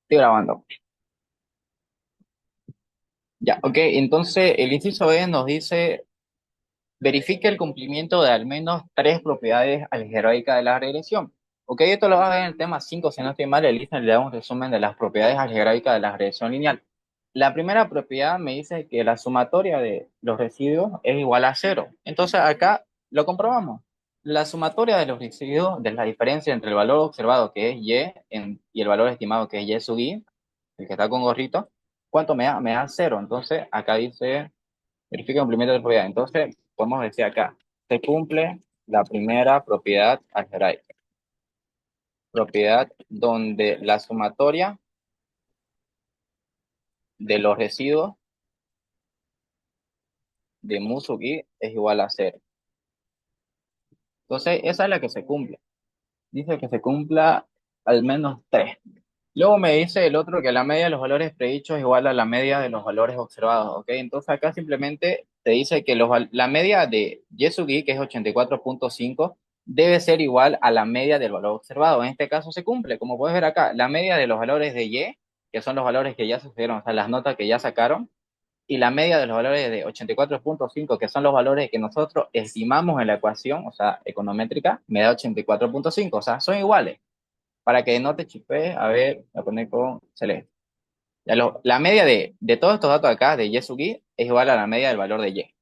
Estoy grabando. Ya, ok. Entonces, el inciso B nos dice, verifique el cumplimiento de al menos tres propiedades algebraicas de la regresión. Ok, esto lo vas a ver en el tema 5 si no estoy mal, el le da un resumen de las propiedades algebraicas de la regresión lineal. La primera propiedad me dice que la sumatoria de los residuos es igual a cero. Entonces, acá lo comprobamos. La sumatoria de los residuos de la diferencia entre el valor observado, que es y el valor estimado, que es y sub i, el que está con gorrito, ¿cuánto me da? Me da cero. Entonces, acá dice, verifica el cumplimiento de propiedad. Entonces, podemos decir acá, se cumple la primera propiedad algebraica. Propiedad donde la sumatoria de los residuos de mu sub i es igual a cero. Entonces, esa es la que se cumple. Dice que se cumpla al menos tres. Luego me dice el otro que la media de los valores predichos es igual a la media de los valores observados, ¿ok? Entonces acá simplemente te dice que la media de Yesugi, que es 84,5, debe ser igual a la media del valor observado. En este caso se cumple, como puedes ver acá, la media de los valores de Y, que son los valores que ya sucedieron, o sea, las notas que ya sacaron, y la media de los valores de 84,5, que son los valores que nosotros estimamos en la ecuación, o sea, econométrica, me da 84,5, o sea, son iguales. Para que no te chipees, a ver, voy a poner con celeste. La media de todos estos datos acá de Yesugi es igual a la media del valor de Y.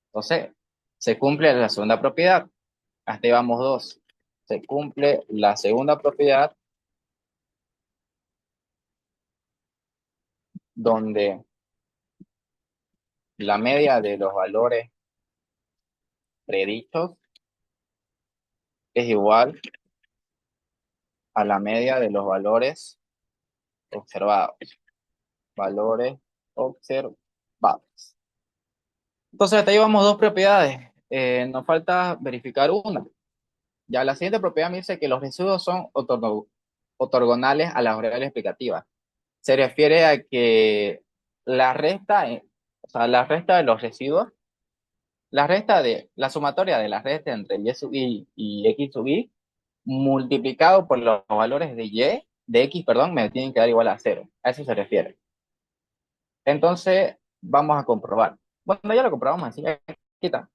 Entonces, se cumple la segunda propiedad. Hasta ahí vamos dos. Se cumple la segunda propiedad donde la media de los valores predichos es igual a la media de los valores observados. Valores observados. Entonces, hasta ahí vamos dos propiedades. Nos falta verificar una. Ya la siguiente propiedad me dice que los residuos son ortogonales a las variables explicativas. Se refiere a que la resta, o sea, la resta de los residuos, la sumatoria de la resta entre y sub i y x sub i, multiplicado por los valores de x, perdón, me tienen que dar igual a cero. A eso se refiere. Entonces, vamos a comprobar. Bueno, ya lo comprobamos así. Aquí está.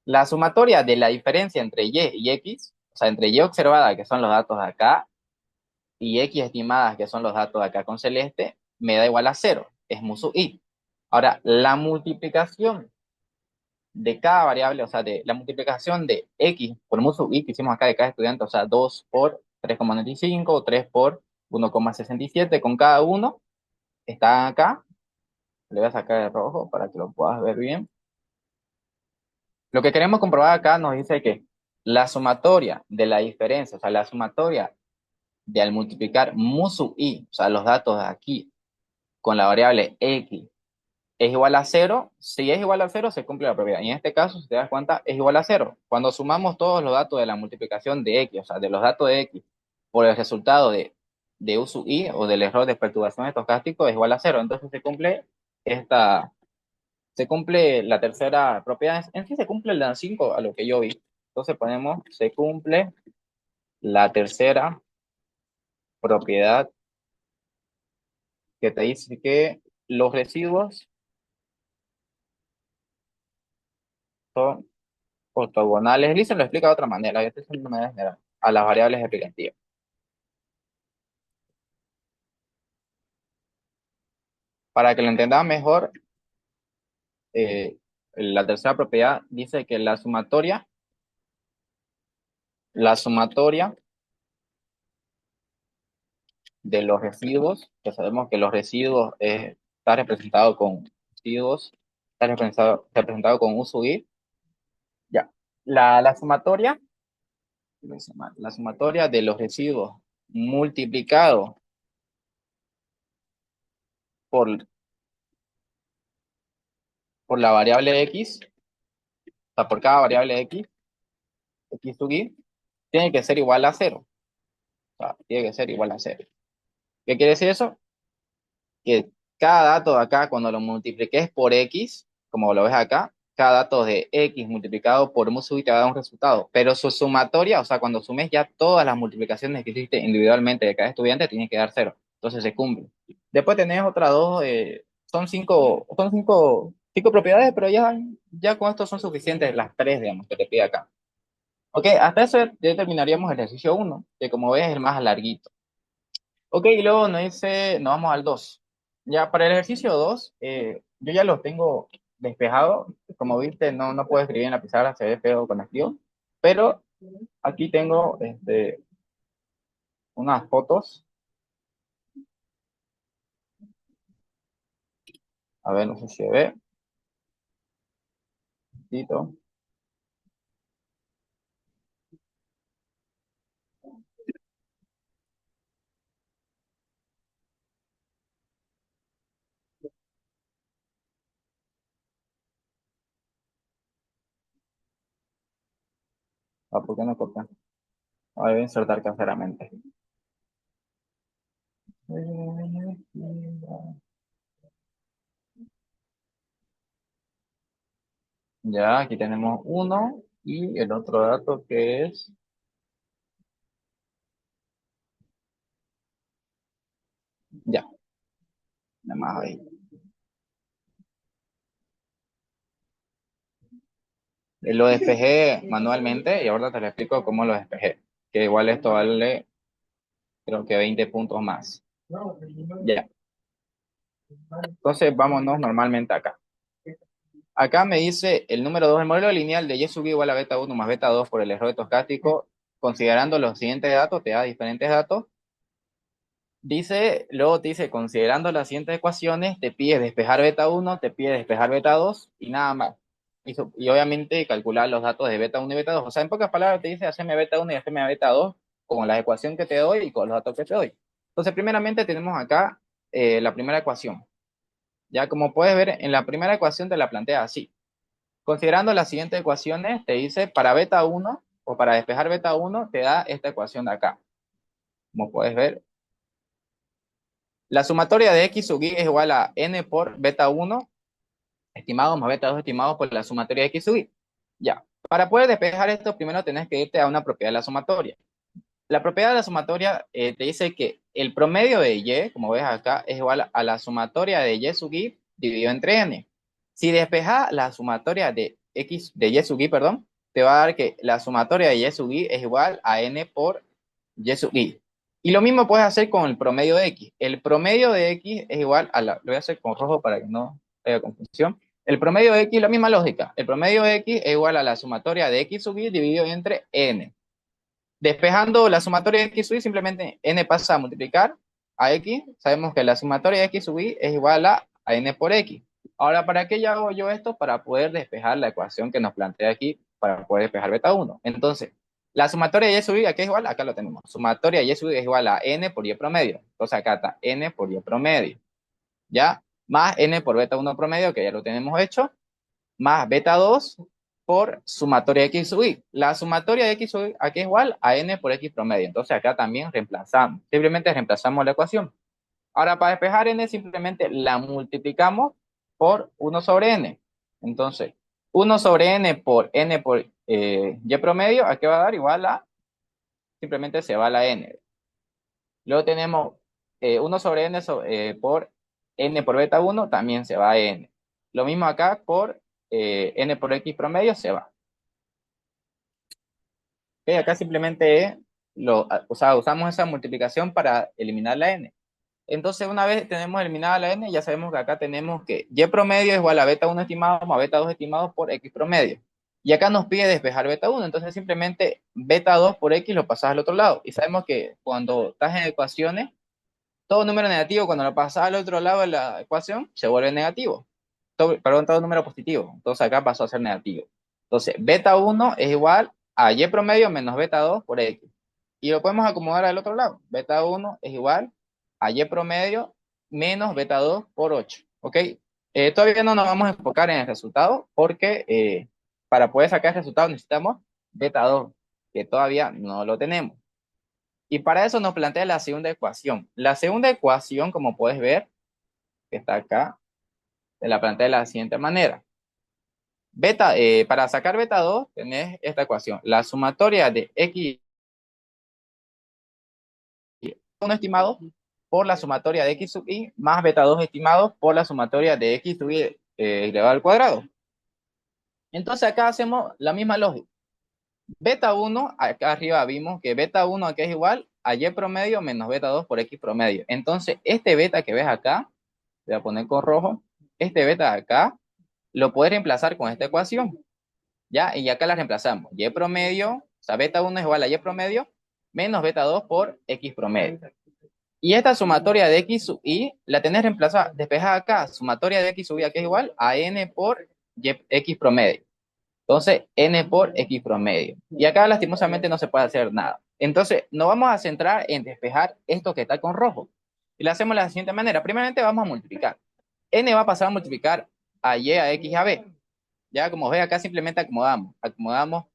La sumatoria de la diferencia entre y x, o sea, entre y observada, que son los datos de acá, y x estimadas, que son los datos de acá con celeste, me da igual a cero, es mu sub i. Ahora, la multiplicación de cada variable, o sea, de la multiplicación de x por mu sub i que hicimos acá de cada estudiante, o sea, 2 por 3,95 o 3 por 1,67 con cada uno, está acá. Le voy a sacar el rojo para que lo puedas ver bien. Lo que queremos comprobar acá nos dice que la sumatoria de la diferencia, o sea, la sumatoria de al multiplicar mu sub i, o sea, los datos de aquí, con la variable x es igual a cero. Si es igual a cero, se cumple la propiedad. Y en este caso, si te das cuenta, es igual a cero. Cuando sumamos todos los datos de la multiplicación de x, o sea, de los datos de x, por el resultado de u sub i o del error de perturbación estocástico, es igual a cero. Entonces esta, se cumple la tercera propiedad. En sí se cumple la 5 a lo que yo vi. Entonces ponemos, se cumple la tercera propiedad que te dice que los residuos son ortogonales. Lisa lo explica de otra manera, yo estoy haciendo de manera general, a las variables explicativas. Para que lo entendamos mejor, la tercera propiedad dice que la sumatoria de los residuos, que sabemos que los residuos está representado con residuos, está representado con uso y ya. La sumatoria, la sumatoria de los residuos multiplicado por, por la variable x, o sea, por cada variable x sub i, tiene que ser igual a cero. O sea, tiene que ser igual a cero. ¿Qué quiere decir eso? Que cada dato de acá, cuando lo multipliques por x, como lo ves acá, cada dato de x multiplicado por mu sub i te va a dar un resultado. Pero su sumatoria, o sea, cuando sumes ya todas las multiplicaciones que hiciste individualmente de cada estudiante, tiene que dar cero. Entonces se cumple. Después tenés otras dos, cinco propiedades, pero ya con esto son suficientes las tres, digamos, que te pide acá. Ok, hasta eso ya terminaríamos el ejercicio uno, que como ves es el más larguito. Ok, y luego nos vamos al 2. Ya para el ejercicio 2, yo ya lo tengo despejado. Como viste, no puedo escribir en la pizarra, se ve feo con activo. Pero aquí tengo unas fotos. A ver, no sé si se ve. Tito. Ah, ¿por qué no cortan? Ah, voy a insertar caseramente. Ya, aquí tenemos uno y el otro dato que es, ya, nada más ahí. Lo despejé manualmente y ahora te lo explico cómo lo despejé. Que igual esto vale, creo que 20 puntos más. Ya, entonces vámonos normalmente acá. Acá me dice el número 2, el modelo lineal de Y sub i igual a beta uno más beta 2 por el error estocástico, considerando los siguientes datos, te da diferentes datos. Dice, luego te dice, considerando las siguientes ecuaciones, te pide despejar beta uno, te pide despejar beta 2 y nada más. Y obviamente calcular los datos de beta uno y beta 2. O sea, en pocas palabras te dice, haceme beta uno y haceme beta 2 con la ecuación que te doy y con los datos que te doy. Entonces, primeramente tenemos acá la primera ecuación. Ya como puedes ver, en la primera ecuación te la plantea así. Considerando las siguientes ecuaciones, te dice para beta uno o para despejar beta uno te da esta ecuación de acá. Como puedes ver, la sumatoria de x sub i es igual a n por beta uno estimado más beta 2 estimado por la sumatoria de x sub i. Ya, para poder despejar esto, primero tenés que irte a una propiedad de la sumatoria. La propiedad de la sumatoria te dice que el promedio de y, como ves acá, es igual a la sumatoria de y sub i dividido entre n. Si despejas la sumatoria de y sub i, perdón, te va a dar que la sumatoria de y sub i es igual a n por y sub i. Y lo mismo puedes hacer con el promedio de x. El promedio de x es igual a lo voy a hacer con rojo para que no haya confusión. El promedio de x, la misma lógica. El promedio de x es igual a la sumatoria de x sub i dividido entre n. Despejando la sumatoria de x sub i, simplemente n pasa a multiplicar a x. Sabemos que la sumatoria de x sub i es igual a n por x. Ahora, ¿para qué ya hago yo esto? Para poder despejar la ecuación que nos plantea aquí, para poder despejar beta 1. Entonces, la sumatoria de y sub i, ¿a qué es igual? Acá lo tenemos. Sumatoria de y sub i es igual a n por y promedio. Entonces acá está n por y promedio. ¿Ya? Más n por beta 1 promedio, que ya lo tenemos hecho, más beta 2 por sumatoria de x sub i. La sumatoria de x sub i aquí es igual a n por x promedio. Entonces acá también reemplazamos. Simplemente reemplazamos la ecuación. Ahora para despejar n simplemente la multiplicamos por 1 sobre n. Entonces 1 sobre n por y promedio, ¿a qué va a dar? Igual a, simplemente se va a la n. Luego tenemos 1 sobre n por n por beta 1, también se va a n. Lo mismo acá por n por x promedio se va. Okay, acá simplemente o sea, usamos esa multiplicación para eliminar la n. Entonces, una vez tenemos eliminada la n, ya sabemos que acá tenemos que y promedio es igual a beta 1 estimado más beta 2 estimado por x promedio. Y acá nos pide despejar beta 1, entonces simplemente beta 2 por x lo pasas al otro lado. Y sabemos que cuando estás en ecuaciones, todo número negativo, cuando lo pasas al otro lado de la ecuación, se vuelve negativo. Perdón, todo número positivo. Entonces acá pasó a ser negativo. Entonces, beta 1 es igual a y promedio menos beta 2 por x. Y lo podemos acomodar al otro lado. Beta 1 es igual a y promedio menos beta 2 por 8. ¿Ok? Todavía no nos vamos a enfocar en el resultado porque para poder sacar el resultado necesitamos beta 2, que todavía no lo tenemos. Y para eso nos plantea la segunda ecuación. La segunda ecuación, como puedes ver, que está acá, te la plantea de la siguiente manera. Para sacar beta 2 tenés esta ecuación. La sumatoria de x un estimado por la sumatoria de x sub i más beta 2 estimado por la sumatoria de x sub i elevado al cuadrado. Entonces acá hacemos la misma lógica. Beta 1, acá arriba vimos que beta 1 aquí es igual a y promedio menos beta 2 por x promedio. Entonces este beta que ves acá, voy a poner con rojo, este beta de acá, lo puedes reemplazar con esta ecuación, ¿ya? Y acá la reemplazamos. Y promedio, o sea, beta 1 es igual a y promedio menos beta 2 por x promedio. Y esta sumatoria de x sub i la tenés reemplazada, despejada acá, sumatoria de x sub i aquí es igual a n por y, x promedio. Entonces, n por x promedio. Y acá lastimosamente no se puede hacer nada. Entonces, nos vamos a centrar en despejar esto que está con rojo. Y lo hacemos de la siguiente manera. Primeramente vamos a multiplicar. N va a pasar a multiplicar a y, a x, a b. Ya como ve acá simplemente acomodamos. Acomodamos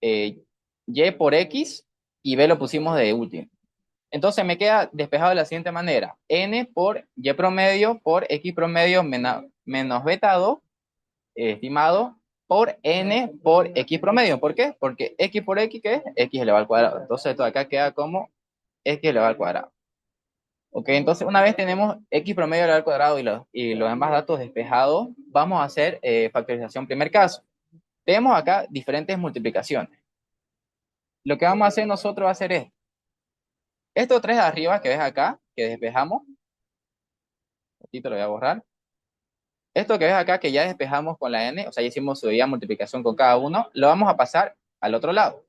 y por x y b lo pusimos de último. Entonces me queda despejado de la siguiente manera. N por y promedio por x promedio menos beta 2 estimado por n por x promedio. ¿Por qué? Porque x por x, ¿qué es? X elevado al cuadrado. Entonces esto de acá queda como x elevado al cuadrado. Ok, entonces una vez tenemos x promedio elevado al cuadrado y los demás datos despejados, vamos a hacer factorización primer caso. Tenemos acá diferentes multiplicaciones. Lo que vamos a hacer nosotros va a ser esto. Estos tres de arriba que ves acá, que despejamos, aquí te lo voy a borrar. Esto que ves acá, que ya despejamos con la n, o sea, ya hicimos su debida multiplicación con cada uno, lo vamos a pasar al otro lado.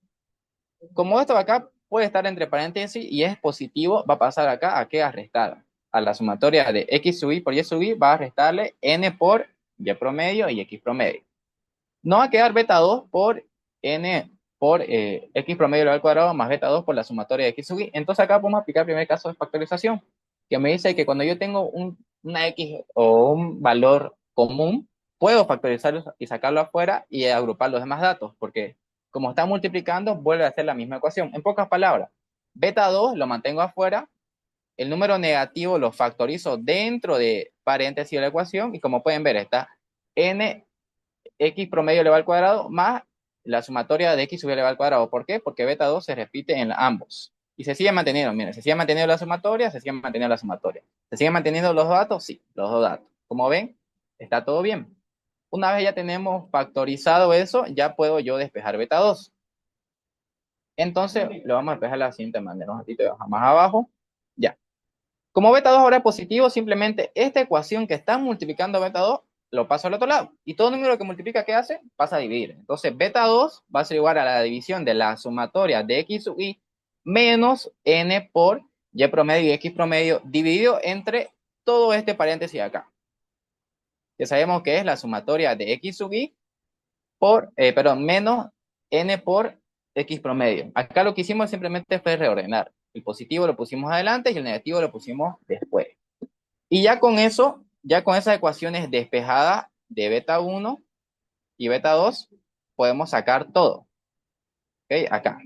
Como esto de acá puede estar entre paréntesis y es positivo, va a pasar acá a que a restar. A la sumatoria de x sub i por y sub i va a restarle n por y promedio y x promedio. No va a quedar beta 2 por n por x promedio al cuadrado más beta 2 por la sumatoria de x sub i. Entonces acá podemos aplicar el primer caso de factorización, que me dice que cuando yo tengo una x o un valor común, puedo factorizarlo y sacarlo afuera y agrupar los demás datos, porque como está multiplicando, vuelve a hacer la misma ecuación. En pocas palabras, beta 2 lo mantengo afuera, el número negativo lo factorizo dentro de paréntesis de la ecuación y como pueden ver está n x promedio elevado al cuadrado más la sumatoria de x sub elevado al cuadrado. ¿Por qué? Porque beta 2 se repite en ambos. Y se sigue manteniendo, miren, se sigue manteniendo la sumatoria, se sigue manteniendo la sumatoria. ¿Se siguen manteniendo los datos? Sí, los dos datos. Como ven, está todo bien. Una vez ya tenemos factorizado eso, ya puedo yo despejar beta 2. Entonces, lo vamos a despejar de la siguiente manera. Un ratito más abajo. Ya. Como beta 2 ahora es positivo, simplemente esta ecuación que está multiplicando beta 2 lo paso al otro lado. Y todo número que multiplica, ¿qué hace? Pasa a dividir. Entonces, beta 2 va a ser igual a la división de la sumatoria de x sub i menos n por y promedio y x promedio dividido entre todo este paréntesis acá. Que sabemos que es la sumatoria de x sub i por, menos n por x promedio. Acá lo que hicimos simplemente fue reordenar. El positivo lo pusimos adelante y el negativo lo pusimos después. Y ya con eso, ya con esas ecuaciones despejadas de beta 1 y beta 2, podemos sacar todo. ¿Ok? Acá.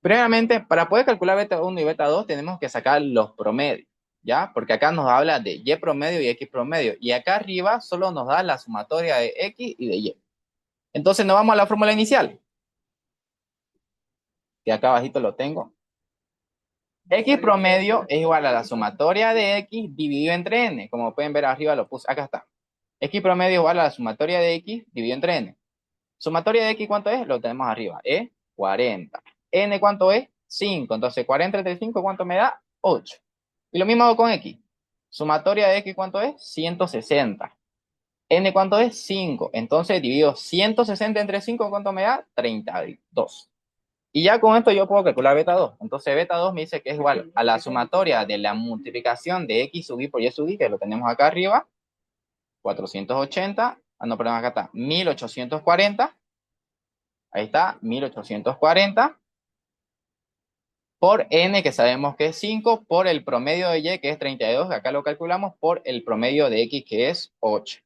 Previamente, para poder calcular beta 1 y beta 2, tenemos que sacar los promedios, ¿ya? Porque acá nos habla de y promedio y x promedio. Y acá arriba solo nos da la sumatoria de x y de y. Entonces nos vamos a la fórmula inicial, que acá abajito lo tengo. X promedio es igual a la sumatoria de x dividido entre n. Como pueden ver arriba lo puse, acá está. X promedio es igual a la sumatoria de x dividido entre n. Sumatoria de x, ¿cuánto es? Lo tenemos arriba, es 40. N, ¿cuánto es? 5. Entonces, 40 entre 5, ¿cuánto me da? 8. Y lo mismo hago con x. Sumatoria de x, ¿cuánto es? 160. N, ¿cuánto es? 5. Entonces, divido 160 entre 5, ¿cuánto me da? 32. Y ya con esto yo puedo calcular beta 2. Entonces, beta 2 me dice que es igual a la sumatoria de la multiplicación de x sub i por y sub i, que lo tenemos acá arriba, 480. No, perdón, acá está, 1840. Ahí está, 1840 por n, que sabemos que es 5, por el promedio de y, que es 32, que acá lo calculamos, por el promedio de x, que es 8.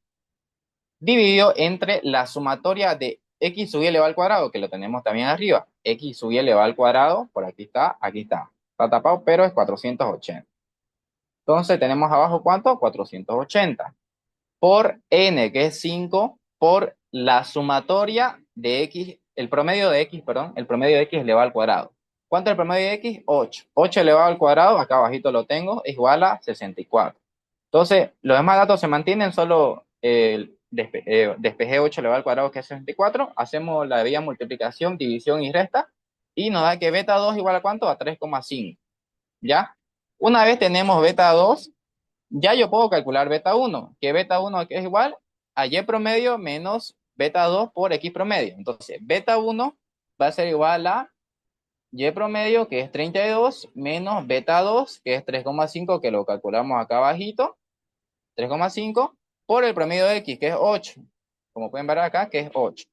Dividido entre la sumatoria de x sub i elevado al cuadrado, que lo tenemos también arriba. X sub i elevado al cuadrado, por aquí está, aquí está. Está tapado, pero es 480. Entonces tenemos abajo, ¿cuánto? 480. Por n, que es 5, por la sumatoria de x, el promedio de x, perdón, el promedio de x elevado al cuadrado. ¿Cuánto es el promedio de X? 8. 8 elevado al cuadrado, acá abajito lo tengo, es igual a 64. Entonces, los demás datos se mantienen, solo despejé 8 elevado al cuadrado, que es 64. Hacemos la debida multiplicación, división y resta. Y nos da que beta 2 igual a ¿cuánto? A 3,5. ¿Ya? Una vez tenemos beta 2, ya yo puedo calcular beta 1, que beta 1 es igual a Y promedio menos beta 2 por X promedio. Entonces, beta 1 va a ser igual a Y promedio, que es 32, menos beta 2, que es 3,5, que lo calculamos acá abajito, 3,5, por el promedio de X, que es 8. Como pueden ver acá, que es 8.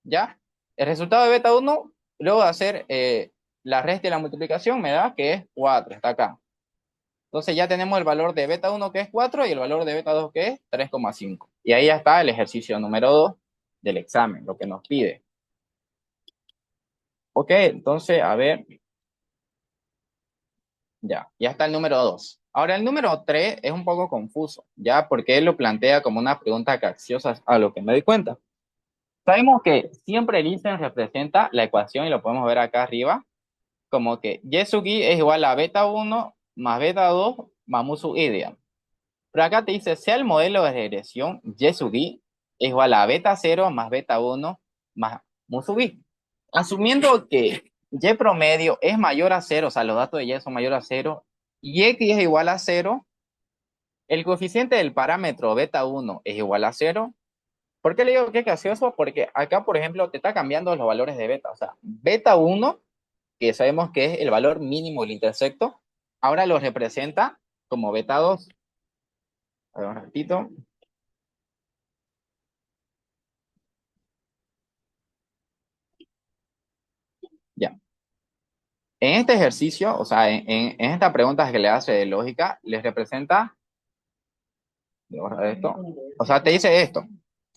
¿Ya? El resultado de beta 1, luego de hacer la resta y la multiplicación, me da que es 4, está acá. Entonces ya tenemos el valor de beta 1, que es 4, y el valor de beta 2, que es 3,5. Y ahí ya está el ejercicio número 2 del examen, lo que nos pide. Ok, entonces, a ver, ya está el número 2. Ahora, el número 3 es un poco confuso, ya, porque él lo plantea como una pregunta capciosa, a lo que me doy cuenta. Sabemos que siempre el Einstein representa la ecuación, y lo podemos ver acá arriba, como que Y sub i es igual a beta 1 más beta 2 más mu sub i, digamos. Pero acá te dice, sea el modelo de regresión Y sub i es igual a beta 0 más beta 1 más mu sub i. Asumiendo que Y promedio es mayor a 0, o sea, los datos de Y son mayores a 0, y X es igual a 0, el coeficiente del parámetro beta 1 es igual a 0. ¿Por qué le digo que es gaseoso? Porque acá, por ejemplo, te está cambiando los valores de beta. O sea, beta 1, que sabemos que es el valor mínimo del intersecto, ahora lo representa como beta 2. A ver, un ratito. Ya. En este ejercicio, o sea, en esta pregunta que le hace de lógica, les representa, voy a borrar esto, o sea, te dice esto: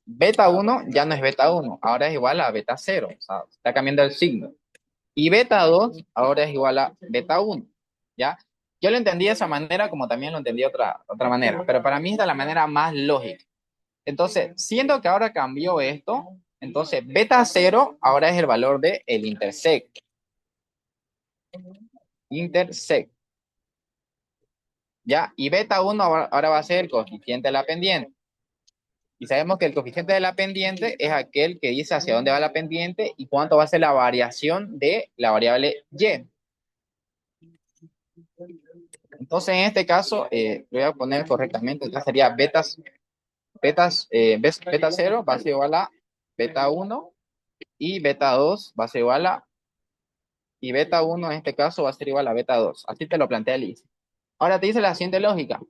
beta 1 ya no es beta 1, ahora es igual a beta 0, o sea, está cambiando el signo. Y beta 2 ahora es igual a beta 1, ¿ya? Yo lo entendí de esa manera, como también lo entendí de otra manera, pero para mí esta es la manera más lógica. Entonces, siendo que ahora cambió esto, entonces beta 0 ahora es el valor de el intersect. Intersect. ¿Ya? Y beta 1 ahora va a ser el coeficiente de la pendiente. Y sabemos que el coeficiente de la pendiente es aquel que dice hacia dónde va la pendiente y cuánto va a ser la variación de la variable y. Entonces, en este caso, lo voy a poner correctamente. Entonces sería beta 0 va a ser igual a beta 1, y beta 2 va a ser igual a, y beta 1 en este caso va a ser igual a beta 2. Así te lo plantea Liz. Ahora te dice la siguiente lógica.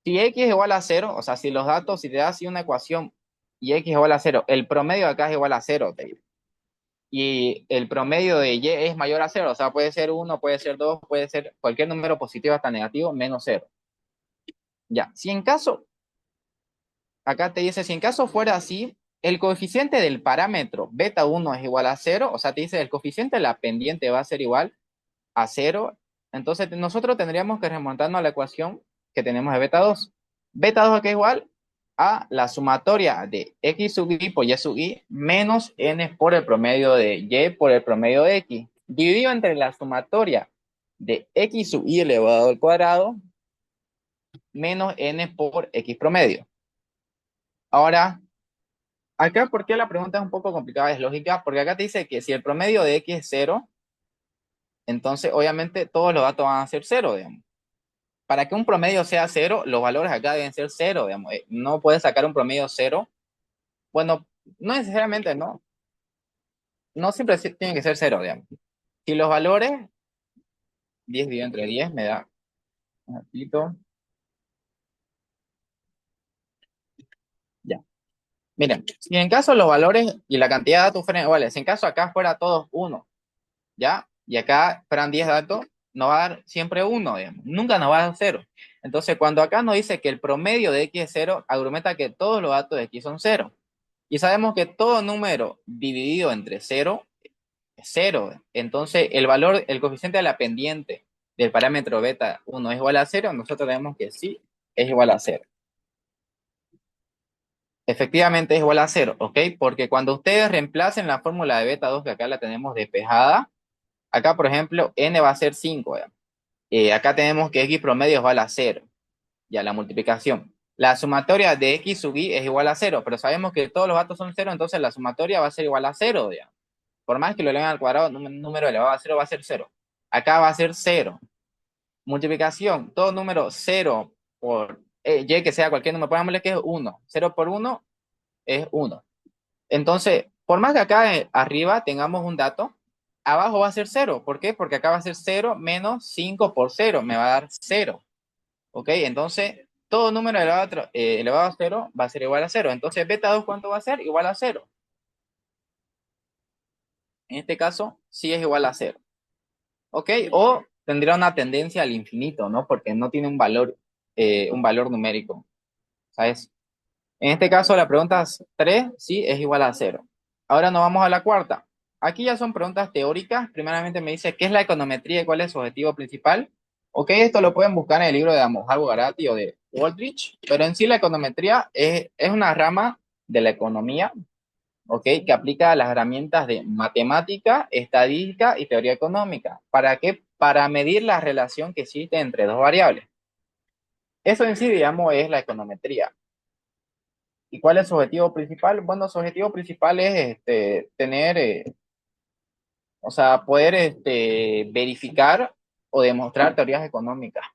Si X es igual a 0, o sea, si los datos, si te da así una ecuación y X es igual a 0, el promedio de acá es igual a 0, te digo. Y el promedio de Y es mayor a 0, o sea, puede ser 1, puede ser 2, puede ser cualquier número positivo hasta negativo menos 0. Ya, si en caso, acá te dice, si en caso fuera así, el coeficiente del parámetro beta 1 es igual a 0, o sea, te dice el coeficiente de la pendiente va a ser igual a 0, entonces nosotros tendríamos que remontarnos a la ecuación que tenemos de beta 2. Beta 2 que es igual a la sumatoria de X sub i por Y sub i menos N por el promedio de Y por el promedio de X, dividido entre la sumatoria de X sub i elevado al cuadrado menos N por X promedio. Ahora, acá, ¿por qué la pregunta es un poco complicada? Es lógica, porque acá te dice que si el promedio de X es 0, entonces obviamente todos los datos van a ser 0, digamos. Para que un promedio sea 0, los valores acá deben ser 0, digamos. No puedes sacar un promedio 0. Bueno, no necesariamente, no. No siempre tiene que ser 0, digamos. Si los valores, 10 dividido entre 10 me da un ratito. Ya. Miren, si en caso los valores y la cantidad de datos fueran iguales, si en caso acá fuera todos 1, ¿ya? Y acá fueran 10 datos, nos va a dar siempre 1, digamos. Nunca nos va a dar 0. Entonces, cuando acá nos dice que el promedio de X es 0, argumenta que todos los datos de X son 0. Y sabemos que todo número dividido entre 0 es 0. Entonces, el valor, el coeficiente de la pendiente del parámetro beta 1 es igual a 0. Nosotros vemos que sí es igual a 0. Efectivamente es igual a 0, ¿ok? Porque cuando ustedes reemplacen la fórmula de beta 2, que acá la tenemos despejada, Acá, por ejemplo, n va a ser 5. Acá tenemos que x promedio es igual a 0. Ya, la multiplicación. La sumatoria de x sub y es igual a 0, pero sabemos que todos los datos son 0, entonces la sumatoria va a ser igual a 0, ya. Por más que lo eleven al cuadrado, número elevado a 0 va a ser 0. Acá va a ser 0. Multiplicación, todo número 0 por y que sea cualquier número, pongámosle que es 1. 0 por 1 es 1. Entonces, por más que acá arriba tengamos un dato, abajo va a ser 0. ¿Por qué? Porque acá va a ser 0 menos 5 por 0, me va a dar 0. ¿Ok? Entonces, todo número elevado a 0 va a ser igual a 0. Entonces, beta 2, ¿cuánto va a ser? Igual a 0. En este caso, sí es igual a 0. ¿Ok? O tendría una tendencia al infinito, ¿no? Porque no tiene un valor numérico. ¿Sabes? En este caso, la pregunta 3 sí es igual a 0. Ahora nos vamos a la cuarta. Aquí ya son preguntas teóricas. Primeramente me dice, ¿qué es la econometría y cuál es su objetivo principal? Ok, esto lo pueden buscar en el libro de Amojado Garati o de Waldrich, pero en sí la econometría es una rama de la economía, ok, que aplica las herramientas de matemática, estadística y teoría económica. ¿Para qué? Para medir la relación que existe entre dos variables. Eso en sí, digamos, es la econometría. ¿Y cuál es su objetivo principal? Bueno, su objetivo principal es tener, o sea, poder verificar o demostrar teorías económicas.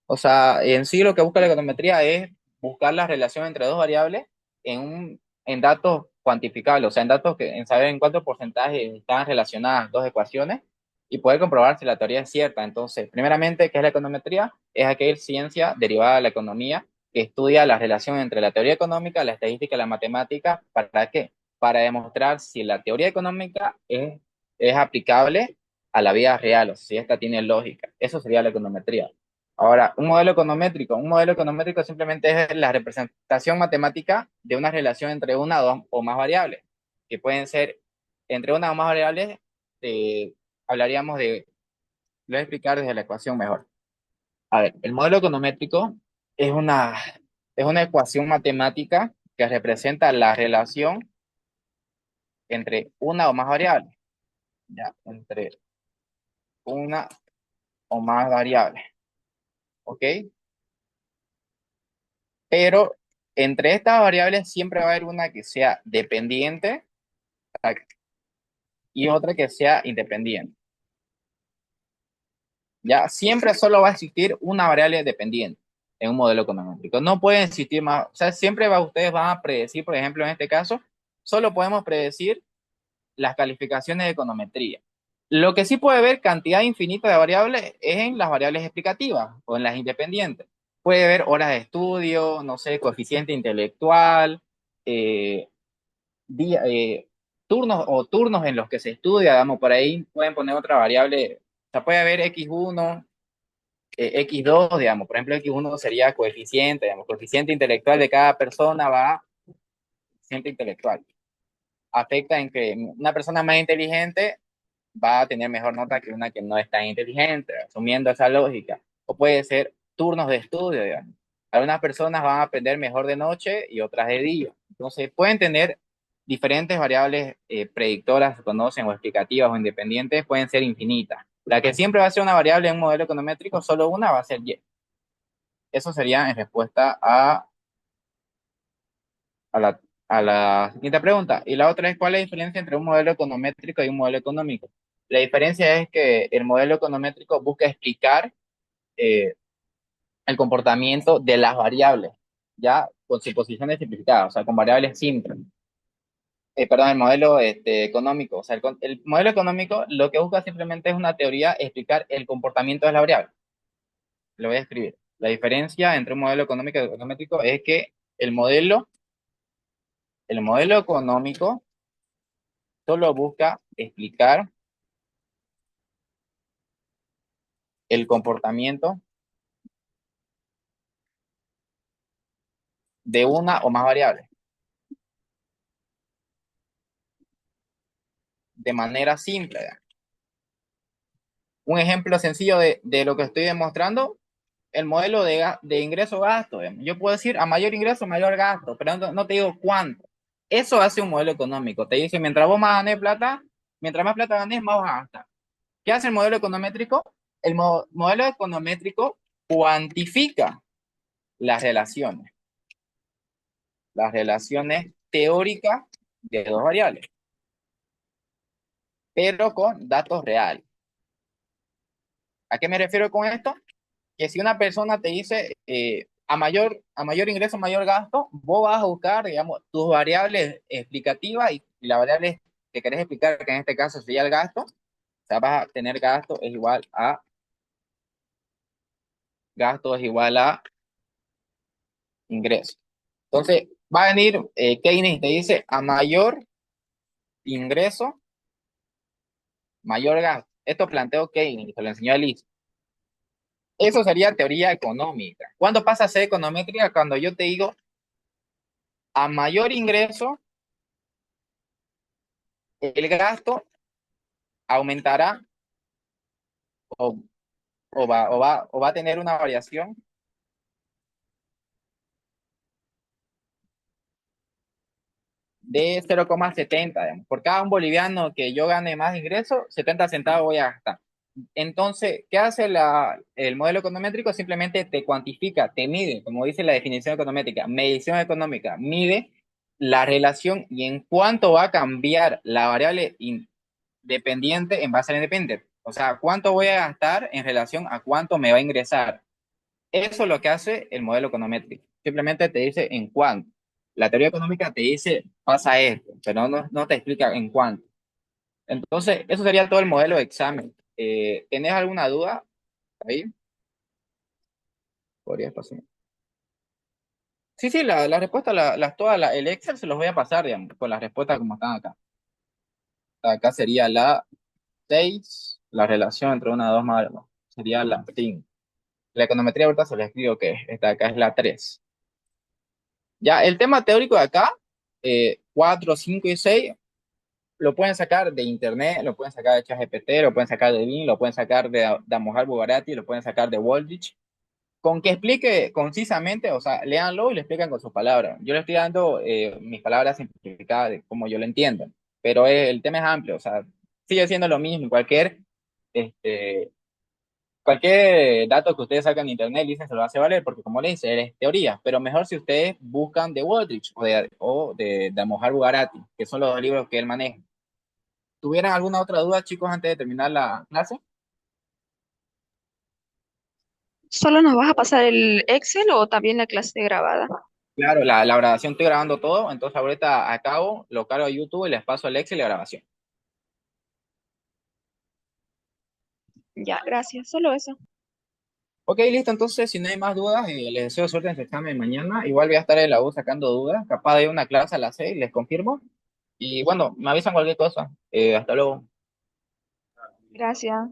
O sea, en sí lo que busca la econometría es buscar la relación entre dos variables en datos cuantificables, o sea, en saber en cuántos porcentajes están relacionadas dos ecuaciones y poder comprobar si la teoría es cierta. Entonces, primeramente, ¿qué es la econometría? Es aquella ciencia derivada de la economía que estudia la relación entre la teoría económica, la estadística y la matemática. ¿Para qué? Para demostrar si la teoría económica es aplicable a la vida real, o sea, si esta tiene lógica. Eso sería la econometría. Ahora, un modelo econométrico simplemente es la representación matemática de una relación entre una o, dos, o más variables, que pueden ser entre una o más variables, eh, hablaríamos de, lo voy a explicar desde la ecuación mejor. A ver, el modelo econométrico es una ecuación matemática que representa la relación entre una o más variables, ya, entre una o más variables, ¿ok? Pero entre estas variables siempre va a haber una que sea dependiente y otra que sea independiente. Ya siempre solo va a existir una variable dependiente en un modelo econométrico. No puede existir más, o sea, ustedes van a predecir, por ejemplo, en este caso, solo podemos predecir las calificaciones de econometría. Lo que sí puede haber cantidad infinita de variables es en las variables explicativas o en las independientes. Puede haber horas de estudio, no sé, coeficiente intelectual, eh, día, turnos en los que se estudia, digamos, por ahí pueden poner otra variable, o sea, puede haber X1, X2, digamos, por ejemplo, X1 sería coeficiente, digamos, coeficiente intelectual de cada persona va a coeficiente intelectual. Afecta en que una persona más inteligente va a tener mejor nota que una que no es tan inteligente, asumiendo esa lógica. O puede ser turnos de estudio, digamos. Algunas personas van a aprender mejor de noche y otras de día. Entonces, pueden tener diferentes variables predictoras, se conocen, o explicativas o independientes, pueden ser infinitas. La que siempre va a ser una variable en un modelo econométrico, solo una va a ser Y. Eso sería en respuesta a la, a la siguiente pregunta. Y la otra es, ¿cuál es la diferencia entre un modelo econométrico y un modelo económico? La diferencia es que el modelo econométrico busca explicar eh, el comportamiento de las variables, ya con suposiciones simplificadas, o sea, con variables simples. Perdón, el modelo económico, o sea, el modelo económico lo que busca simplemente es una teoría explicar el comportamiento de la variable. Lo voy a escribir. La diferencia entre un modelo económico y econométrico es que el modelo económico solo busca explicar el comportamiento de una o más variables de manera simple. Un ejemplo sencillo de lo que estoy demostrando, el modelo de ingreso-gasto. Yo puedo decir a mayor ingreso, mayor gasto, pero no te digo cuánto. Eso hace un modelo económico. Te dice, mientras vos más ganes plata, mientras más plata ganes, más vas a gastar. ¿Qué hace el modelo econométrico? El modelo econométrico cuantifica las relaciones teóricas de dos variables, pero con datos reales. ¿A qué me refiero con esto? Que si una persona te dice a mayor ingreso, mayor gasto, vos vas a buscar, digamos, tus variables explicativas y la variable que querés explicar, que en este caso sería el gasto, o sea, vas a tener gasto es igual a ingreso. Entonces, va a venir Keynes y te dice, a mayor ingreso, mayor gasto. Esto planteó Keynes y se lo enseñó a Liz. Eso sería teoría económica. ¿Cuándo pasa a ser econométrica? Cuando yo te digo, a mayor ingreso, el gasto aumentará o, o va a tener una variación de 0,70, digamos. Por cada un boliviano que yo gane más ingresos, 70 centavos voy a gastar. Entonces, ¿qué hace el modelo econométrico? Simplemente te cuantifica, te mide, como dice la definición econométrica, medición económica, mide la relación y en cuánto va a cambiar la variable independiente en base al independiente. O sea, cuánto voy a gastar en relación a cuánto me va a ingresar. Eso es lo que hace el modelo econométrico. Simplemente te dice en cuánto. La teoría económica te dice pasa esto, pero no te explica en cuánto. Entonces, eso sería todo el modelo de examen. ¿Tenés alguna duda ahí? Podrías pasar. Sí, sí, la respuesta, el Excel se los voy a pasar, digamos, con las respuestas como están acá. Acá sería la 6, la relación entre una y dos más, sería la 5. La econometría ahorita se les escribo que esta acá es la 3. Ya, el tema teórico de acá, 4, 5 y 6 lo pueden sacar de internet, lo pueden sacar de ChatGPT, lo pueden sacar de Bing, lo pueden sacar de Amojar Bugarati, lo pueden sacar de Waldrich. Con que explique concisamente, o sea, léanlo y lo explican con sus palabras. Yo le estoy dando mis palabras simplificadas de cómo yo lo entiendo, pero el tema es amplio, o sea, sigue siendo lo mismo. Este, cualquier dato que ustedes sacan en internet, dicen se lo hace valer, porque como le dice, es teoría, pero mejor si ustedes buscan de Waldrich o de Amojar Bugarati, que son los dos libros que él maneja. ¿Tuvieran alguna otra duda, chicos, antes de terminar la clase? ¿Solo nos vas a pasar el Excel o también la clase grabada? Claro, la grabación estoy grabando todo, entonces ahorita acabo, lo cargo a YouTube y les paso el Excel y la grabación. Ya, gracias. Solo eso. Ok, listo, entonces si no hay más dudas, les deseo suerte en su examen mañana. Igual voy a estar en la U sacando dudas, capaz de una clase a las 6, les confirmo. Y bueno, me avisan cualquier cosa. Hasta luego. Gracias.